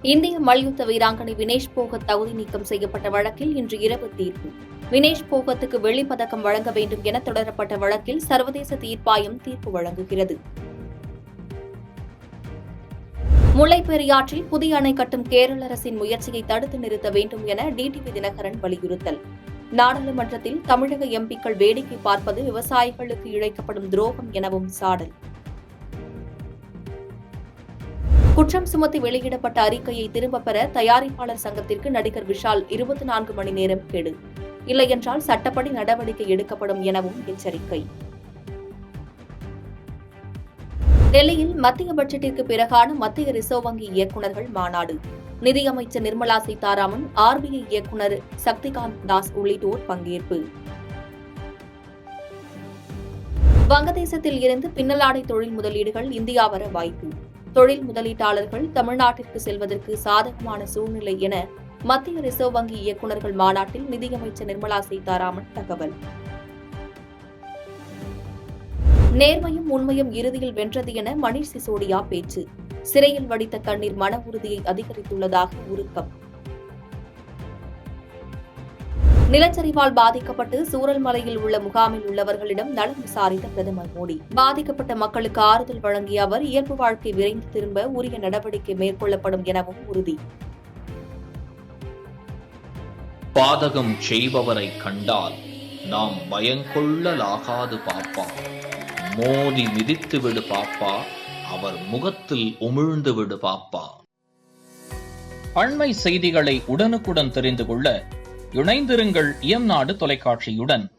இந்திய மல்யுத்த வீராங்கனை வினேஷ் போகத் தகுதி நீக்கம் செய்யப்பட்ட வழக்கில் இன்று இரவு தீர்ப்பு. வினேஷ் போகத்துக்கு வெள்ளிப் பதக்கம் வழங்க வேண்டும் என தொடரப்பட்ட வழக்கில் சர்வதேச தீர்ப்பாயம் தீர்ப்பு வழங்குகிறது. முல்லைப்பெரியாற்றில் புதிய அணை கட்டும் கேரள அரசின் முயற்சியை தடுத்து நிறுத்த வேண்டும் என டிடிவி தினகரன் வலியுறுத்தல். நாடாளுமன்றத்தில் தமிழக எம்பிக்கள் வேடிக்கை பார்ப்பது விவசாயிகளுக்கு இழைக்கப்படும் துரோகம் எனவும் சாடல். குற்றம் சுமத்தி வெளியிடப்பட்ட அறிக்கையை திரும்பப் பெற தயாரிப்பாளர் சங்கத்திற்கு நடிகர் விஷால் 24 மணி நேரம் கெடு, இல்லையென்றால் சட்டப்படி நடவடிக்கை எடுக்கப்படும் எனவும் எச்சரிக்கை. டெல்லியில் மத்திய பட்ஜெட்டிற்கு பிறகான மத்திய ரிசர்வ் வங்கி இயக்குநர்கள் மாநாடு. நிதியமைச்சர் நிர்மலா சீதாராமன், RBI இயக்குநர் சக்திகாந்த் தாஸ் உள்ளிட்டோர் பங்கேற்பு. வங்கதேசத்தில் இருந்து பின்னலாடை தொழில் முதலீடுகள் இந்தியா வர வாய்ப்பு. தொழில் முதலீட்டாளர்கள் தமிழ்நாட்டிற்கு செல்வதற்கு சாதகமான சூழ்நிலை என மத்திய ரிசர்வ் வங்கி இயக்குநர்கள் மாநாட்டில் நிதியமைச்சர் நிர்மலா சீதாராமன் தகவல். நேர்மையும் உண்மையும் இறுதியில் வென்றது என மணீஷ் சிசோடியா பேச்சு. சிறையில் வடித்த கண்ணீர் மன உறுதியை அதிகரித்துள்ளதாக உருக்கம். நிலச்சரிவால் பாதிக்கப்பட்டு சூரல்மலையில் உள்ள முகாமில் உள்ளவர்களிடம் நலம் விசாரித்த பிரதமர் மோடி. பாதிக்கப்பட்ட மக்களுக்கு ஆறுதல் வழங்கிய அவர், இயல்பு வாழ்க்கை விரைந்து திரும்ப உரிய நடவடிக்கை மேற்கொள்ளப்படும் எனவும் உறுதி. பாதகம் செய்பவரை கண்டால் நாம் பயங்கொள்ளலாகாது பாப்பா, மோதி மிதித்து விடு பாப்பா, அவர் முகத்தில் உமிழ்ந்து விடு பாப்பா. அண்மை செய்திகளை உடனுக்குடன் தெரிந்து கொள்ள இணைந்திருங்கள் இயம்நாடு தொலைக்காட்சியுடன்.